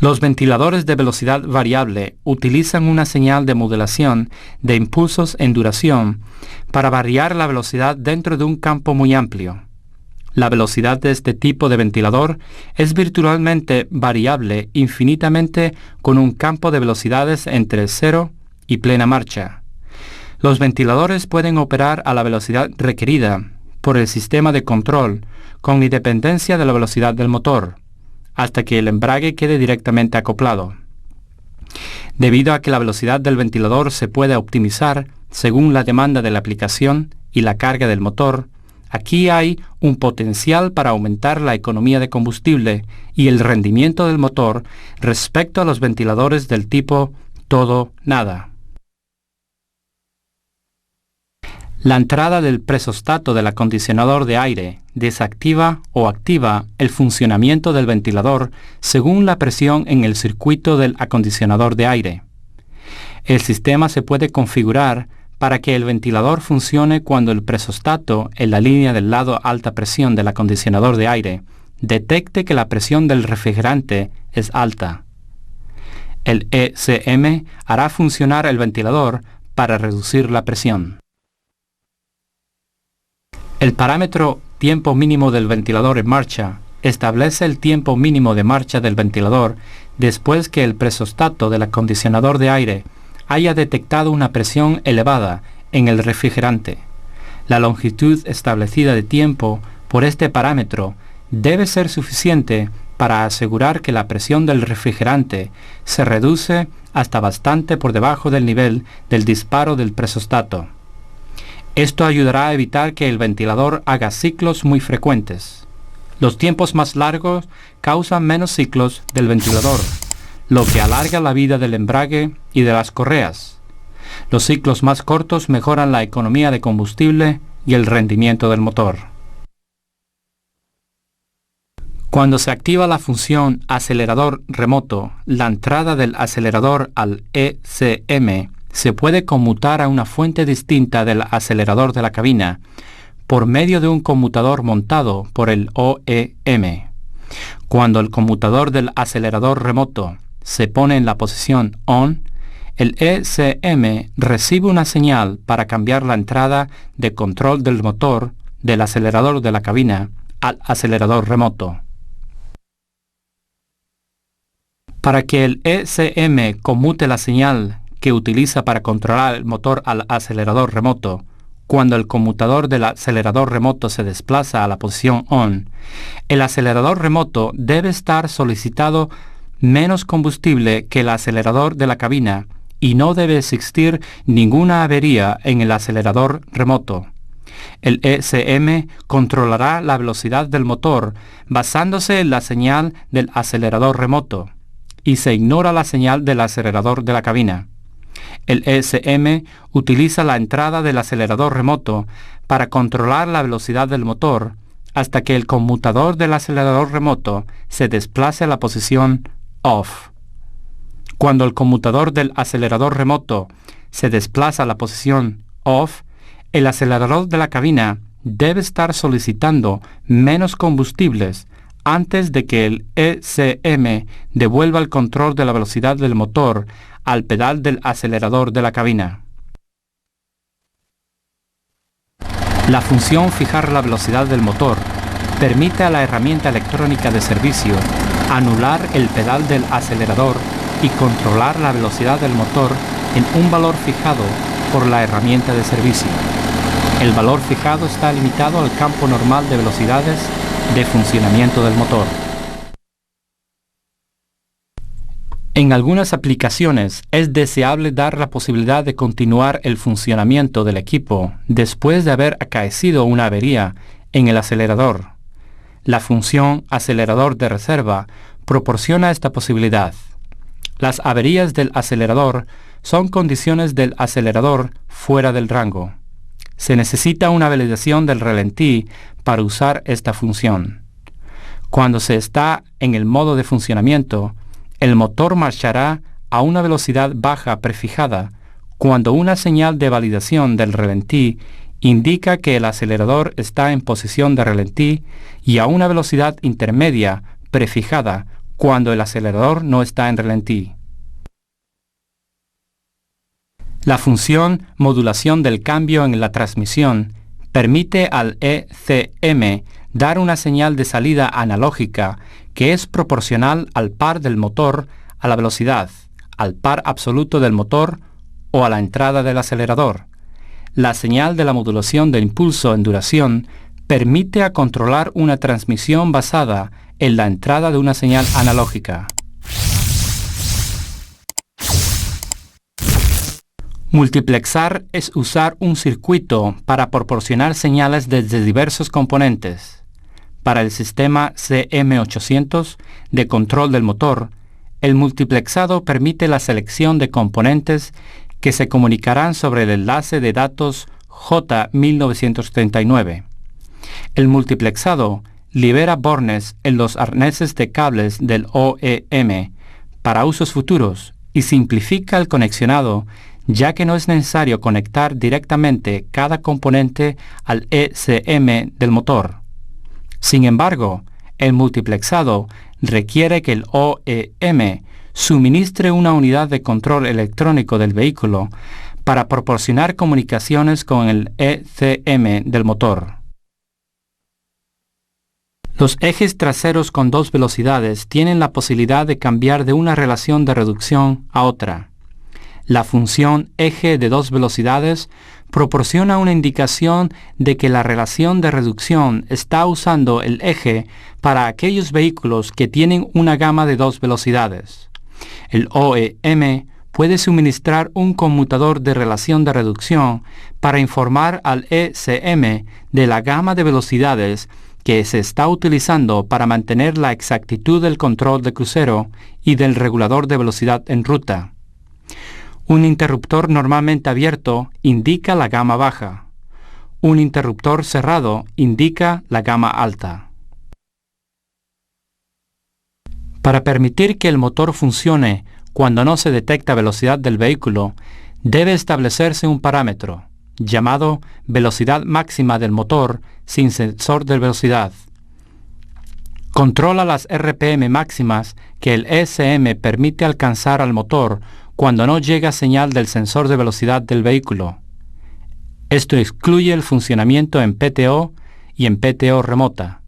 Los ventiladores de velocidad variable utilizan una señal de modulación de impulsos en duración para variar la velocidad dentro de un campo muy amplio. La velocidad de este tipo de ventilador es virtualmente variable infinitamente con un campo de velocidades entre 0 y plena marcha. Los ventiladores pueden operar a la velocidad requerida por el sistema de control con independencia de la velocidad del motor, hasta que el embrague quede directamente acoplado. Debido a que la velocidad del ventilador se puede optimizar según la demanda de la aplicación y la carga del motor, aquí hay un potencial para aumentar la economía de combustible y el rendimiento del motor respecto a los ventiladores del tipo todo-nada. La entrada del presostato del acondicionador de aire desactiva o activa el funcionamiento del ventilador según la presión en el circuito del acondicionador de aire. El sistema se puede configurar para que el ventilador funcione cuando el presostato en la línea del lado alta presión del acondicionador de aire detecte que la presión del refrigerante es alta. El ECM hará funcionar el ventilador para reducir la presión. El parámetro tiempo mínimo del ventilador en marcha establece el tiempo mínimo de marcha del ventilador después que el presostato del acondicionador de aire haya detectado una presión elevada en el refrigerante. La longitud establecida de tiempo por este parámetro debe ser suficiente para asegurar que la presión del refrigerante se reduce hasta bastante por debajo del nivel del disparo del presostato. Esto ayudará a evitar que el ventilador haga ciclos muy frecuentes. Los tiempos más largos causan menos ciclos del ventilador, lo que alarga la vida del embrague y de las correas. Los ciclos más cortos mejoran la economía de combustible y el rendimiento del motor. Cuando se activa la función acelerador remoto, la entrada del acelerador al ECM se puede conmutar a una fuente distinta del acelerador de la cabina por medio de un conmutador montado por el OEM. Cuando el conmutador del acelerador remoto se pone en la posición ON, el ECM recibe una señal para cambiar la entrada de control del motor del acelerador de la cabina al acelerador remoto. Para que el ECM conmute la señal que utiliza para controlar el motor al acelerador remoto, cuando el conmutador del acelerador remoto se desplaza a la posición ON, el acelerador remoto debe estar solicitando menos combustible que el acelerador de la cabina y no debe existir ninguna avería en el acelerador remoto. El ECM controlará la velocidad del motor basándose en la señal del acelerador remoto y se ignora la señal del acelerador de la cabina. El ECM utiliza la entrada del acelerador remoto para controlar la velocidad del motor hasta que el conmutador del acelerador remoto se desplace a la posición OFF. Cuando el conmutador del acelerador remoto se desplaza a la posición OFF, el acelerador de la cabina debe estar solicitando menos combustibles antes de que el ECM devuelva el control de la velocidad del motor al pedal del acelerador de la cabina. La función fijar la velocidad del motor permite a la herramienta electrónica de servicio anular el pedal del acelerador y controlar la velocidad del motor en un valor fijado por la herramienta de servicio. El valor fijado está limitado al campo normal de velocidades de funcionamiento del motor. En algunas aplicaciones es deseable dar la posibilidad de continuar el funcionamiento del equipo después de haber acaecido una avería en el acelerador. La función acelerador de reserva proporciona esta posibilidad. Las averías del acelerador son condiciones del acelerador fuera del rango. Se necesita una validación del ralentí para usar esta función. Cuando se está en el modo de funcionamiento, el motor marchará a una velocidad baja prefijada cuando una señal de validación del ralentí indica que el acelerador está en posición de ralentí y a una velocidad intermedia prefijada cuando el acelerador no está en ralentí. La función modulación del cambio en la transmisión permite al ECM dar una señal de salida analógica que es proporcional al par del motor a la velocidad, al par absoluto del motor o a la entrada del acelerador. La señal de la modulación de impulso en duración permite a controlar una transmisión basada en la entrada de una señal analógica. Multiplexar es usar un circuito para proporcionar señales desde diversos componentes. Para el sistema CM800 de control del motor, el multiplexado permite la selección de componentes que se comunicarán sobre el enlace de datos J1939. El multiplexado libera bornes en los arneses de cables del OEM para usos futuros y simplifica el conexionado, ya que no es necesario conectar directamente cada componente al ECM del motor. Sin embargo, el multiplexado requiere que el OEM suministre una unidad de control electrónico del vehículo para proporcionar comunicaciones con el ECM del motor. Los ejes traseros con dos velocidades tienen la posibilidad de cambiar de una relación de reducción a otra. La función eje de dos velocidades proporciona una indicación de que la relación de reducción está usando el eje para aquellos vehículos que tienen una gama de dos velocidades. El OEM puede suministrar un conmutador de relación de reducción para informar al ECM de la gama de velocidades que se está utilizando para mantener la exactitud del control de crucero y del regulador de velocidad en ruta. Un interruptor normalmente abierto indica la gama baja. Un interruptor cerrado indica la gama alta. Para permitir que el motor funcione cuando no se detecta velocidad del vehículo, debe establecerse un parámetro, llamado velocidad máxima del motor sin sensor de velocidad. Controla las RPM máximas que el ECM permite alcanzar al motor cuando no llega señal del sensor de velocidad del vehículo. Esto excluye el funcionamiento en PTO y en PTO remota.